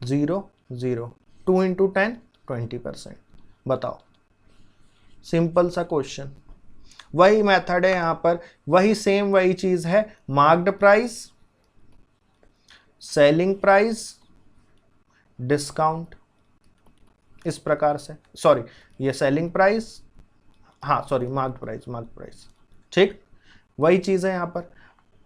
0 0, 2 इंटू 10 20%। बताओ, सिंपल सा क्वेश्चन। वही मेथड है यहाँ पर, वही सेम वही चीज है, marked price, selling price, discount, इस प्रकार से। सॉरी, ये सेलिंग प्राइस, हाँ सॉरी मार्क्ड प्राइस। ठीक, वही चीज है यहाँ पर,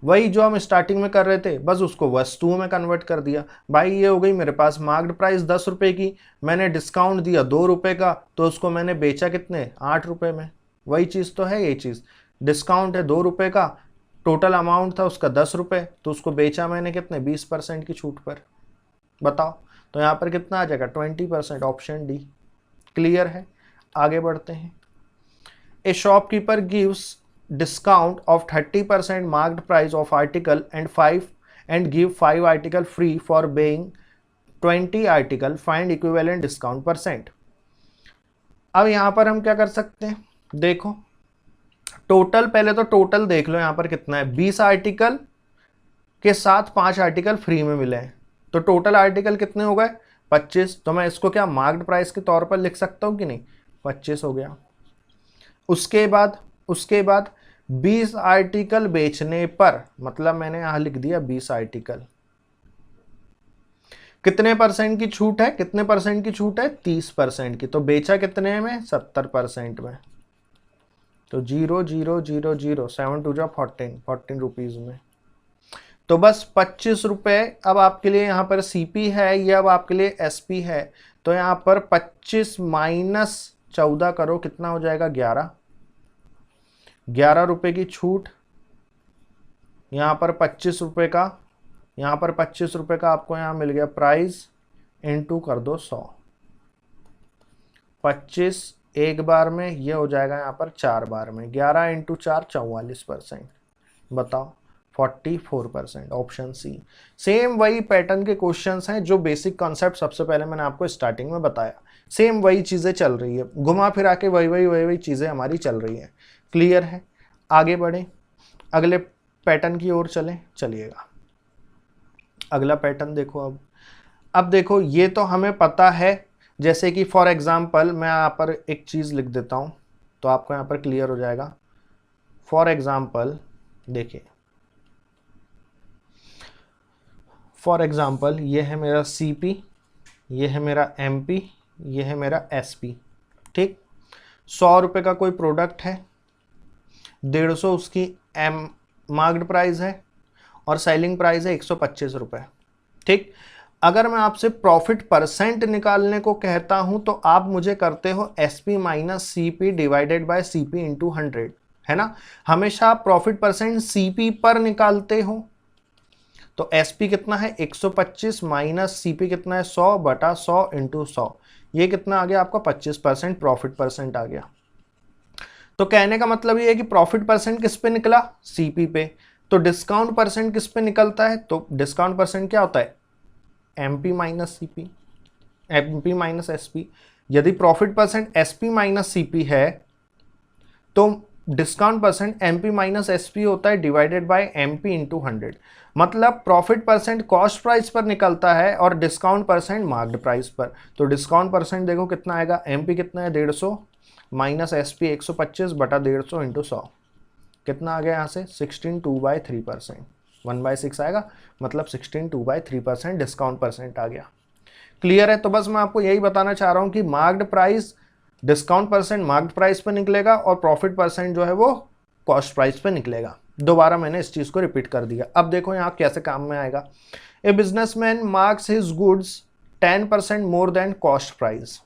वही जो हम स्टार्टिंग में कर रहे थे, बस उसको वस्तुओं में कन्वर्ट कर दिया। भाई ये हो गई मेरे पास मार्क्ड प्राइस 10 रुपए की, मैंने डिस्काउंट दिया 2 रुपए का, तो उसको मैंने बेचा कितने 8 रुपए में। वही चीज़ तो है, ये चीज़ डिस्काउंट है 2 रुपए का, टोटल अमाउंट था उसका 10 रुपए, तो उसको बेचा मैंने कितने 20% की छूट पर। बताओ, तो यहाँ पर कितना आ जाएगा 20%, ऑप्शन डी। क्लियर है, आगे बढ़ते हैं। ए shopkeeper gives discount of 30% marked price of article and give 5 article free for buying 20 article, find equivalent discount %। अब यहां पर हम क्या कर सकते हैं, देखो टोटल, पहले तो टोटल देख लो यहाँ पर कितना है, 20 आर्टिकल के साथ 5 आर्टिकल फ्री में मिले हैं, तो टोटल आर्टिकल कितने हो गए 25। तो मैं इसको क्या मार्क्ड प्राइस के तौर पर लिख सकता हूँ कि नहीं, 25 हो गया। उसके बाद 20 आर्टिकल बेचने पर, मतलब मैंने यहां लिख दिया 20 आर्टिकल, कितने परसेंट की छूट है, कितने परसेंट की छूट है 30% की, तो बेचा कितने में 70% में, तो 0 0 0 0 7 2 14 रुपीज में। तो बस 25 रुपए अब आपके लिए यहाँ पर सीपी है, ये अब आपके लिए एसपी है, तो यहाँ पर 25 माइनस 14 करो, कितना हो जाएगा 11 रुपए की छूट। यहाँ पर 25 रुपए का, यहाँ पर 25 रुपए का आपको यहाँ मिल गया प्राइस, इनटू कर दो 100, 25 एक बार में, ये हो जाएगा यहाँ पर 4 बार में, 11 इंटू 4 44%। बताओ 44%, ऑप्शन सी। सेम वही पैटर्न के क्वेश्चंस हैं, जो बेसिक कॉन्सेप्ट सबसे पहले मैंने आपको स्टार्टिंग में बताया, सेम वही चीज़ें चल रही है, घुमा फिरा के वही चीज़ें हमारी चल रही हैं। क्लियर है, आगे बढ़े, अगले पैटर्न की ओर चलिएगा। अगला पैटर्न देखो, अब देखो, ये तो हमें पता है, जैसे कि फॉर एग्जांपल मैं यहाँ पर एक चीज़ लिख देता हूँ तो आपको यहाँ पर क्लियर हो जाएगा। फॉर एग्जांपल देखिए, फॉर एग्जांपल ये है मेरा सीपी, ये है मेरा एमपी, ये है मेरा एसपी। ठीक, 100 रुपये का कोई प्रोडक्ट है, 150 उसकी मार्क्ड प्राइस है और सेलिंग प्राइस है 125 रुपए। ठीक, अगर मैं आपसे प्रॉफिट परसेंट निकालने को कहता हूं तो आप मुझे करते हो SP minus CP divided by CP into 100, है ना। हमेशा आप प्रॉफिट परसेंट CP पर निकालते हो। तो SP कितना है 125 माइनस CP कितना है 100 बटा 100 इंटू 100, ये कितना आ गया आपका 25% प्रॉफिट परसेंट आ गया। तो कहने का मतलब ये है कि प्रॉफिट परसेंट किस पे निकला, CP पे। तो डिस्काउंट परसेंट किस पे निकलता है, तो डिस्काउंट परसेंट क्या होता है MP minus CP, MP minus SP। यदि profit percent SP minus CP है तो discount percent MP minus SP होता है डिवाइडेड बाय MP इंटू 100। मतलब प्रॉफिट परसेंट कॉस्ट प्राइस पर निकलता है और डिस्काउंट परसेंट मार्क्ड प्राइस पर। तो डिस्काउंट परसेंट देखो कितना आएगा, MP कितना है 150 माइनस SP 125 बटा 150 इंटू 100, कितना आ गया यहाँ से 16/2/3%, 1/6 आएगा, मतलब 16/2/3% डिस्काउंट परसेंट आ गया। क्लियर है। तो बस मैं आपको यही बताना चाह रहा हूँ कि marked price discount percent marked price पे निकलेगा और प्रॉफिट परसेंट जो है वो कॉस्ट प्राइस पे निकलेगा। दोबारा मैंने इस चीज को रिपीट कर दिया। अब देखो यहाँ कैसे काम में आएगा। A businessman marks his goods 10% more than cost price.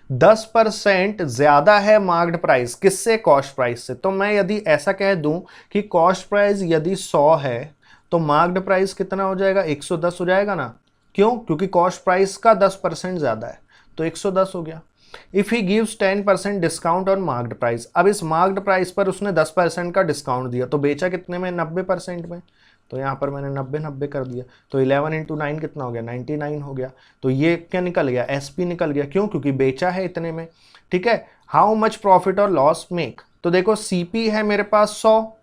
10% ज्यादा है मार्क्ड प्राइस किससे, कॉस्ट प्राइस से। तो मैं यदि ऐसा कह दूं कि कॉस्ट प्राइस यदि 100 है तो मार्क्ड प्राइस कितना हो जाएगा 110 हो जाएगा ना। क्यों, क्योंकि कॉस्ट प्राइस का 10% ज्यादा है, तो 110 हो गया। If he gives 10% discount on marked price, अब इस मार्क्ड प्राइस पर उसने 10% का डिस्काउंट दिया, तो बेचा कितने में 90% में, तो यहाँ पर मैंने 90 कर दिया। तो 11 इंटू 9 कितना हो गया 99 हो गया। तो ये क्या निकल गया, SP निकल गया। क्यों, क्योंकि बेचा है इतने में। ठीक है। हाउ मच प्रॉफिट और लॉस मेक, तो देखो CP है मेरे पास 100,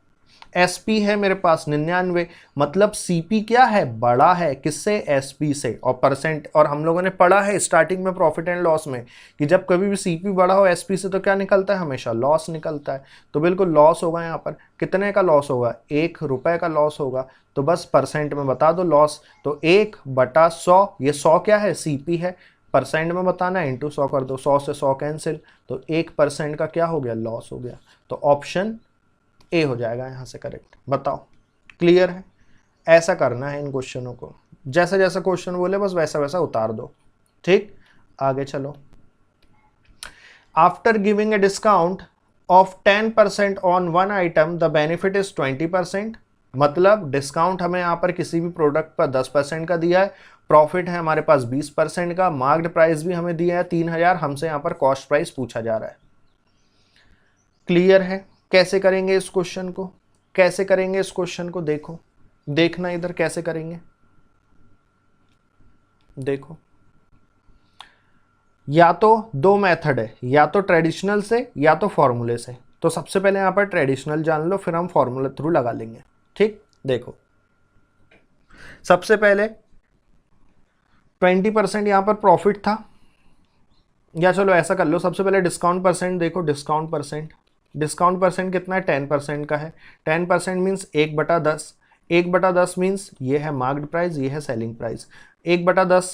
SP है मेरे पास 99, मतलब CP क्या है, बड़ा है किससे, SP से। और परसेंट, और हम लोगों ने पढ़ा है स्टार्टिंग में प्रॉफिट एंड लॉस में कि जब कभी भी CP बड़ा हो SP से तो क्या निकलता है, हमेशा लॉस निकलता है। तो बिल्कुल लॉस होगा। यहाँ पर कितने का लॉस होगा, 1 रुपए का लॉस होगा। तो बस परसेंट में बता दो लॉस, तो 1/100, ये 100 क्या है, CP है, परसेंट में बताना है, इंटू 100 कर दो, 100 से 100 कैंसिल, तो 1% का क्या हो गया, लॉस हो गया। तो ऑप्शन ए हो जाएगा यहां से करेक्ट। बताओ क्लियर है। ऐसा करना है इन क्वेश्चनों को, जैसा जैसा क्वेश्चन बोले बस वैसा वैसा उतार दो। ठीक, आगे चलो। After giving a discount of 10% on one item the benefit is 20%। मतलब डिस्काउंट हमें यहां पर किसी भी प्रोडक्ट पर 10% का दिया है, प्रॉफिट है हमारे पास 20% का, मार्क्ड प्राइस भी हमें दिया है 3000, हमसे यहां पर कॉस्ट प्राइस पूछा जा रहा है। क्लियर है। कैसे करेंगे इस क्वेश्चन को, कैसे करेंगे इस क्वेश्चन को, देखो, देखना इधर कैसे करेंगे। देखो, या तो दो मेथड है, या तो ट्रेडिशनल से या तो फॉर्मूले से। तो सबसे पहले यहां पर ट्रेडिशनल जान लो, फिर हम फॉर्मूला थ्रू लगा लेंगे। ठीक, देखो सबसे पहले 20% यहां पर प्रॉफिट था, या चलो ऐसा कर लो, सबसे पहले डिस्काउंट परसेंट देखो। डिस्काउंट परसेंट कितना है, 10% का है। 10% मीन्स 1/10, 1/10 मीन्स ये है मार्क्ड प्राइस, ये है सेलिंग प्राइस। 1/10,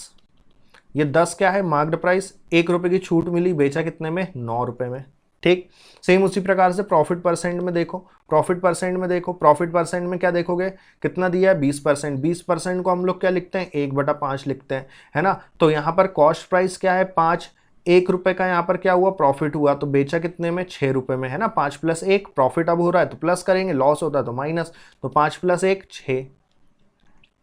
ये 10 क्या है, मार्क्ड प्राइस, 1 रुपए की छूट मिली, बेचा कितने में, 9 रुपए में। ठीक, सेम उसी प्रकार से प्रॉफिट परसेंट में देखो। प्रॉफिट परसेंट में क्या देखोगे, कितना दिया है 20%। 20% को हम लोग क्या लिखते हैं, 1/5 लिखते हैं, है ना। तो यहाँ पर कॉस्ट प्राइस क्या है 5, 1 रुपए का यहाँ पर क्या हुआ, प्रॉफिट हुआ, तो बेचा कितने में, 6 रुपए में, है ना। 5 + 1, प्रॉफिट अब हो रहा है तो प्लस करेंगे, लॉस होता है तो माइनस, तो 5 + 1 6।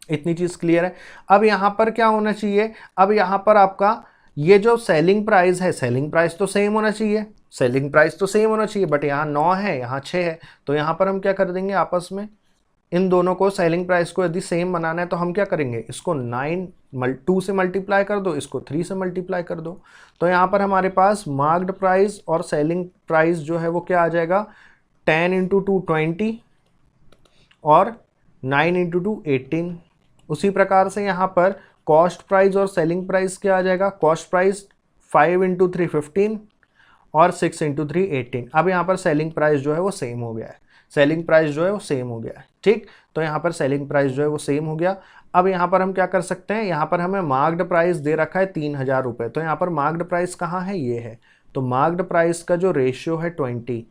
इतनी चीज क्लियर है। अब यहां पर क्या होना चाहिए, अब यहां पर आपका ये जो सेलिंग प्राइस है, सेलिंग प्राइस तो सेम होना चाहिए, सेलिंग प्राइस तो सेम होना चाहिए, बट यहाँ 9 है, यहाँ 6 है। तो यहाँ पर हम क्या कर देंगे, आपस में इन दोनों को, सेलिंग प्राइस को यदि सेम बनाना है तो हम क्या करेंगे, इसको 2 से मल्टीप्लाई कर दो, इसको 3 से मल्टीप्लाई कर दो। तो यहाँ पर हमारे पास मार्क्ड प्राइस और सेलिंग प्राइस जो है वो क्या आ जाएगा, 10 × 2 20 और 9 × 2 18। उसी प्रकार से यहाँ पर कॉस्ट प्राइस और सेलिंग प्राइस क्या आ जाएगा, कॉस्ट प्राइस 5 × 3 15 और 6 × 3 18। अब यहाँ पर सेलिंग प्राइस जो है वो सेम हो गया है, सेलिंग प्राइस जो है वो सेम हो गया है। ठीक, तो यहाँ पर सेलिंग प्राइस जो है वो सेम हो गया। अब यहाँ पर हम क्या कर सकते हैं, यहाँ पर हमें मार्क्ड प्राइस दे रखा है 3000 रुपये, तो यहाँ पर मार्क्ड प्राइस कहाँ है, ये है। तो मार्क्ड प्राइस का जो रेशियो है 20,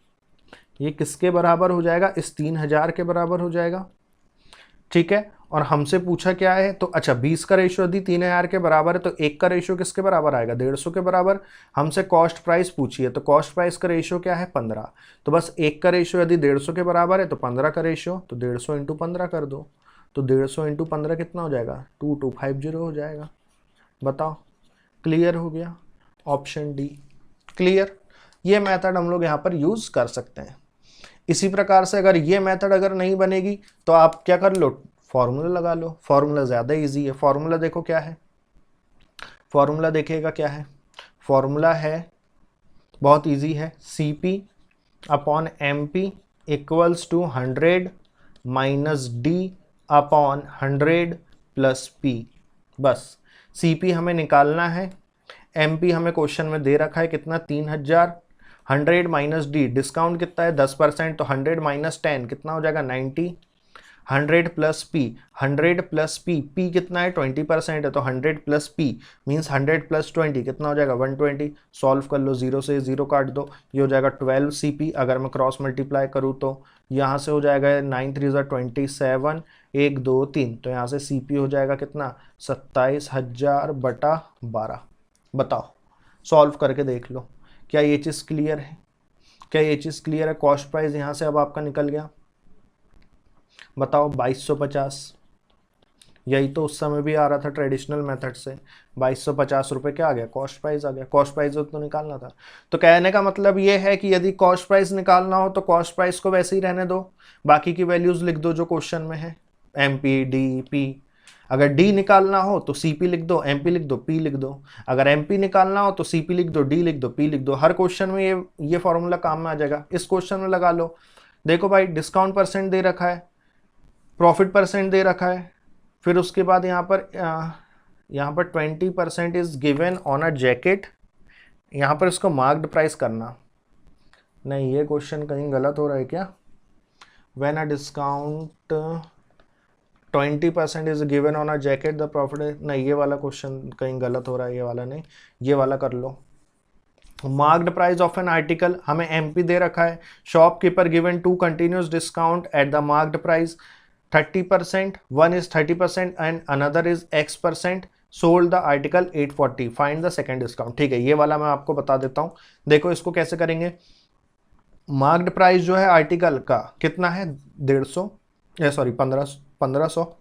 ये किसके बराबर हो जाएगा, इस 3000 के बराबर हो जाएगा, ठीक है। और हमसे पूछा क्या है, तो अच्छा 20 का रेशियो यदि 3000 के बराबर है तो 1 का रेशियो किसके बराबर आएगा, 150 के बराबर। हमसे कॉस्ट प्राइस पूछी है तो कॉस्ट प्राइस का रेशियो क्या है, 15। तो बस 1 का रेशियो यदि 150 के बराबर है तो 15 का रेशियो, तो 150 इंटू 15 कर दो, तो 150 इंटू 15 कितना हो जाएगा, 2250 हो जाएगा। बताओ, क्लियर हो गया, ऑप्शन डी क्लियर। ये मेथड हम लोग यहाँ पर यूज कर सकते हैं। इसी प्रकार से अगर ये मेथड अगर नहीं बनेगी तो आप क्या कर लो, फॉर्मूला लगा लो। फॉर्मूला ज़्यादा इजी है। फॉर्मूला देखो क्या है, फॉर्मूला देखिएगा क्या है, फॉर्मूला है बहुत इजी है, C P upon M P equals to 100 minus D upon 100 plus P. बस सी पी हमें निकालना है, एम पी हमें क्वेश्चन में दे रखा है कितना, 3000। 100 माइनस डी, डिस्काउंट कितना है 10%, तो 100 माइनस 10 कितना हो जाएगा 90। 100 plus P, 100 plus P, P कितना है 20% है, तो 100 प्लस पी मीन्स 100 प्लस 20 कितना हो जाएगा 120। सॉल्व कर लो, 0 से 0 काट दो, ये हो जाएगा 12 सी पी। अगर मैं क्रॉस मल्टीप्लाई करूँ तो यहाँ से हो जाएगा 9 3 27, 1 2 3, तो यहाँ से सी पी हो जाएगा कितना 27,000/12। बताओ, सॉल्व करके देख लो, क्या ये चीज़ क्लियर है, क्या ये चीज़ क्लियर है। कॉस्ट प्राइस यहाँ से अब आपका निकल गया, बताओ 2250, यही तो उस समय भी आ रहा था ट्रेडिशनल मेथड से। 2250 रुपये क्या आ गया, कॉस्ट प्राइस आ गया। कॉस्ट प्राइस तो निकालना था। तो कहने का मतलब ये है कि यदि कॉस्ट प्राइस निकालना हो तो कॉस्ट प्राइस को वैसे ही रहने दो, बाकी की वैल्यूज लिख दो जो क्वेश्चन में है, एम पी डी पी। अगर डी निकालना हो तो सी पी लिख दो, एम पी लिख दो, पी लिख दो। अगर एम पी निकालना हो तो सी पी लिख दो, डी लिख दो, पी लिख दो। हर क्वेश्चन में ये फॉर्मूला काम में आ जाएगा। इस क्वेश्चन में लगा लो, देखो भाई डिस्काउंट परसेंट दे रखा है, प्रॉफिट परसेंट दे रखा है, फिर उसके बाद यहाँ पर 20% is given on a jacket. यहाँ पर इसको मार्क्ड प्राइस करना, नहीं ये क्वेश्चन कहीं गलत हो रहा है क्या। When a discount 20% is given on a jacket the profit, नहीं ये वाला क्वेश्चन कहीं गलत हो रहा है, ये वाला नहीं, ये वाला कर लो। Marked price of an article, हमें एमपी दे रखा है, shopkeeper given 2 continuous discount at the marked price 30%, one is 30% and another is X%, sold the article 840, find the second discount। ठीक है, ये वाला मैं आपको बता देता हूँ। देखो इसको कैसे करेंगे, मार्क्ड प्राइस जो है आर्टिकल का कितना है 1500।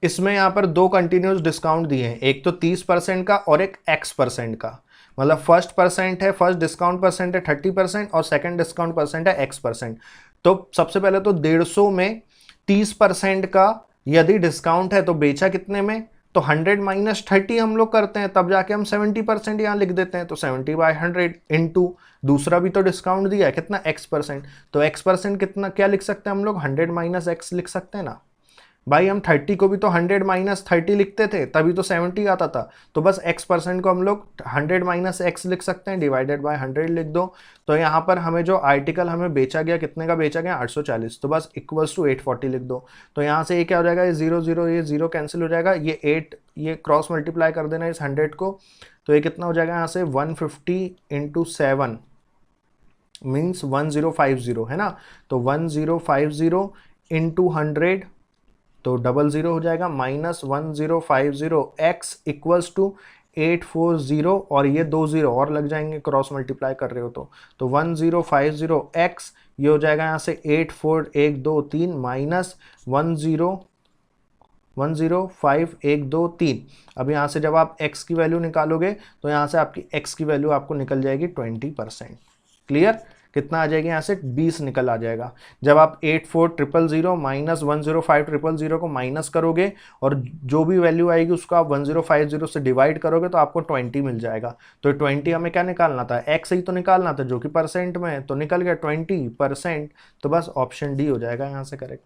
इसमें यहाँ पर 2 कंटिन्यूस डिस्काउंट दिए हैं, एक तो 30% का और एक X% का। मतलब फर्स्ट परसेंट है, फर्स्ट डिस्काउंट परसेंट है 30% और सेकंड डिस्काउंट परसेंट है X%। तो सबसे पहले तो 150 में 30% का यदि डिस्काउंट है तो बेचा कितने में, तो 100 माइनस 30 हम लोग करते हैं, तब जाके हम 70% यहाँ लिख देते हैं। तो 70/100 इंटू दूसरा भी तो डिस्काउंट दिया है कितना X%, तो X% कितना क्या लिख सकते हैं हम लोग, 100 माइनस X लिख सकते हैं ना भाई। हम 30 को भी तो 100 माइनस 30 लिखते थे, तभी तो 70 आता था। तो बस X% को हम लोग 100 माइनस X लिख सकते हैं, डिवाइडेड बाय 100 लिख दो। तो यहाँ पर हमें जो आर्टिकल हमें बेचा गया, कितने का बेचा गया 840, तो बस इक्वल्स टू 840 लिख दो। तो यहाँ से ये क्या हो जाएगा, ये 0 0 ये 0 कैंसिल हो जाएगा, ये 8 ये क्रॉस मल्टीप्लाई कर देना इस 100 को, तो ये कितना हो जाएगा यहाँ से 150 इंटू 7 मीन्स 1050 है ना। तो 1050 इंटू 100 तो 00 हो जाएगा, माइनस 1050 x इक्वल्स टू 840 और ये 2 0 और लग जाएंगे क्रॉस मल्टीप्लाई कर रहे हो तो 1050 x ये हो जाएगा यहाँ से 84123 माइनस 105123। अब यहाँ से जब आप x की वैल्यू निकालोगे तो यहाँ से आपकी x की वैल्यू आपको निकल जाएगी 20%। क्लियर, कितना आ जाएगा यहाँ से 20 निकल आ जाएगा। जब आप 84000 माइनस 105000 को माइनस करोगे और जो भी वैल्यू आएगी उसको आप 1050 से डिवाइड करोगे तो आपको 20 मिल जाएगा। तो 20 हमें क्या निकालना था, x ही तो निकालना था जो कि परसेंट में है, तो निकल गया 20%। तो बस ऑप्शन डी हो जाएगा यहाँ से करेक्ट।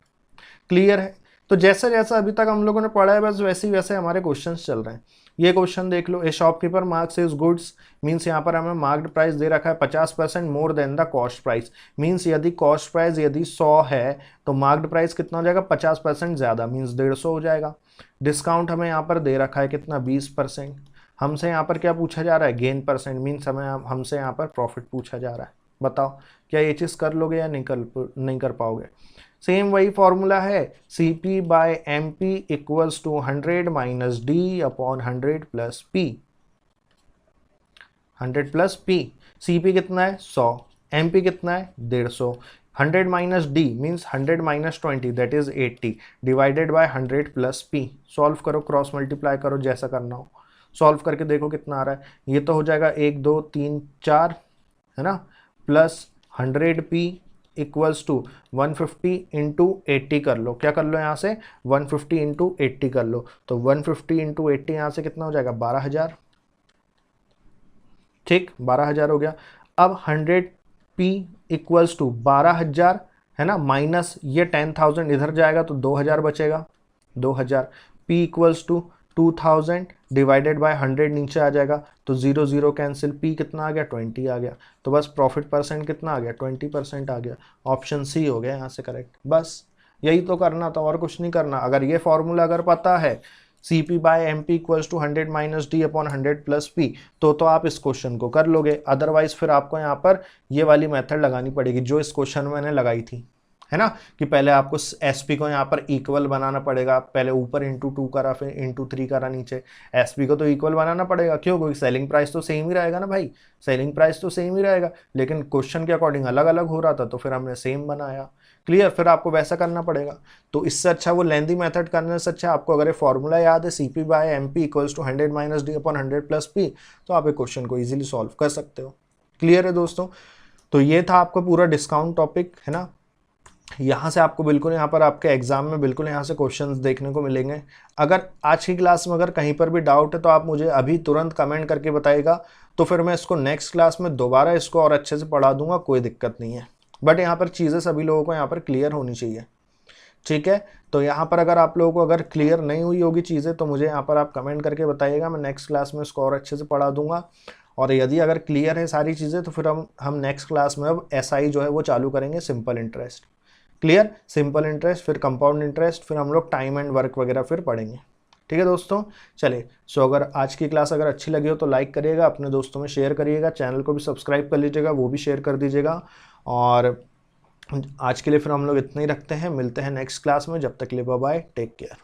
क्लियर है। तो जैसा जैसा अभी तक हम लोगों ने पढ़ा है बस वैसे ही वैसे हमारे क्वेश्चंस चल रहे हैं। ये क्वेश्चन देख लो, a shopkeeper marks his goods means यहाँ पर हमें मार्क्ड प्राइस दे रखा है 50% more than the cost price. Means यदि कॉस्ट प्राइस यदि 100 है तो मार्क्ड प्राइस कितना हो जाएगा 50% ज़्यादा मीन्स 150 हो जाएगा। डिस्काउंट हमें यहाँ पर दे रखा है कितना 20%। हमसे यहाँ पर क्या पूछा जा रहा है गेन परसेंट, मीन्स हमसे यहाँ पर प्रॉफिट पूछा जा रहा है। बताओ क्या ये चीज़ कर लोगे या नहीं कर पाओगे। सेम वही फॉर्मूला है, C P by M P equals to 100 minus D upon 100 plus P. 100 plus P, C P कितना है 100, एम पी कितना है 150, 100 minus D means 100 minus 20 that is 80 divided by 100 plus P. Solve करो, cross multiply करो, जैसा करना हो solve करके देखो कितना आ रहा है। ये तो हो जाएगा 1 2 3 4 है ना, plus 100 P equals to 150 into 80 कर लो, क्या कर लो यहाँ से 150 इंटू 80 कर लो, तो 150 इंटू 80 यहाँ से कितना हो जाएगा 12,000। ठीक 12,000 हो गया। अब 100 पी इक्वल्स टू 12,000 है ना, माइनस ये 10,000 इधर जाएगा तो 2,000 बचेगा 2,000। P equals to 2,000 divided by 100 नीचे आ जाएगा तो 0 0 कैंसिल, पी कितना आ गया 20 आ गया, तो बस प्रॉफिट परसेंट कितना आ गया 20% आ गया। ऑप्शन सी हो गया यहाँ से करेक्ट। बस यही तो करना था और कुछ नहीं करना। अगर ये फॉर्मूला अगर पता है C P by M P equals to 100 minus D upon 100 plus P तो आप इस क्वेश्चन को कर लोगे। अदरवाइज फिर आपको यहाँ पर ये वाली मेथड लगानी पड़ेगी जो इस क्वेश्चन में मैंने लगाई थी, है ना, कि पहले आपको एस पी को यहाँ पर इक्वल बनाना पड़ेगा, पहले ऊपर इंटू 2 करा फिर इंटू 3 करा नीचे, एस पी को तो इक्वल बनाना पड़ेगा। क्यों, क्योंकि सेलिंग प्राइस तो सेम ही रहेगा ना भाई, सेलिंग प्राइस तो सेम ही रहेगा, लेकिन क्वेश्चन के अकॉर्डिंग अलग अलग हो रहा था तो फिर हमने सेम बनाया। क्लियर, फिर आपको वैसा करना पड़ेगा। तो इससे अच्छा वो लेंदी मेथड करने से अच्छा आपको अगर ये फॉर्मूला याद है C P by M P equals to 100 minus D upon 100 plus P, तो आप एक क्वेश्चन को इजीली सॉल्व कर सकते हो। क्लियर है दोस्तों, तो ये था आपका पूरा डिस्काउंट टॉपिक, है ना। यहाँ से आपको बिल्कुल यहाँ पर आपके एग्जाम में बिल्कुल यहाँ से क्वेश्चंस देखने को मिलेंगे। अगर आज की क्लास में अगर कहीं पर भी डाउट है तो आप मुझे अभी तुरंत कमेंट करके बताइएगा, तो फिर मैं इसको नेक्स्ट क्लास में दोबारा इसको और अच्छे से पढ़ा दूंगा, कोई दिक्कत नहीं है। बट यहाँ पर चीज़ें सभी लोगों को यहाँ पर क्लियर होनी चाहिए, ठीक है। तो यहाँ पर अगर आप लोगों को अगर क्लियर नहीं हुई होगी चीज़ें तो मुझे यहाँ पर आप कमेंट करके बताइएगा, मैं नेक्स्ट क्लास में इसको और अच्छे से पढ़ा दूंगा। और यदि अगर क्लियर है सारी चीज़ें तो फिर हम नेक्स्ट क्लास में अब एसआई जो है वो चालू करेंगे, simple interest. Clear, simple interest, फिर कंपाउंड इंटरेस्ट, फिर हम लोग टाइम एंड वर्क वगैरह फिर पढ़ेंगे। ठीक है दोस्तों, चलिए। सो अगर आज की क्लास अगर अच्छी लगी हो तो लाइक करिएगा, अपने दोस्तों में शेयर करिएगा, चैनल को भी सब्सक्राइब कर लीजिएगा, वो भी शेयर कर दीजिएगा। और आज के लिए फिर हम लोग इतना ही रखते हैं, मिलते हैं नेक्स्ट क्लास में, जब तक के लिए बाय बाय, टेक केयर।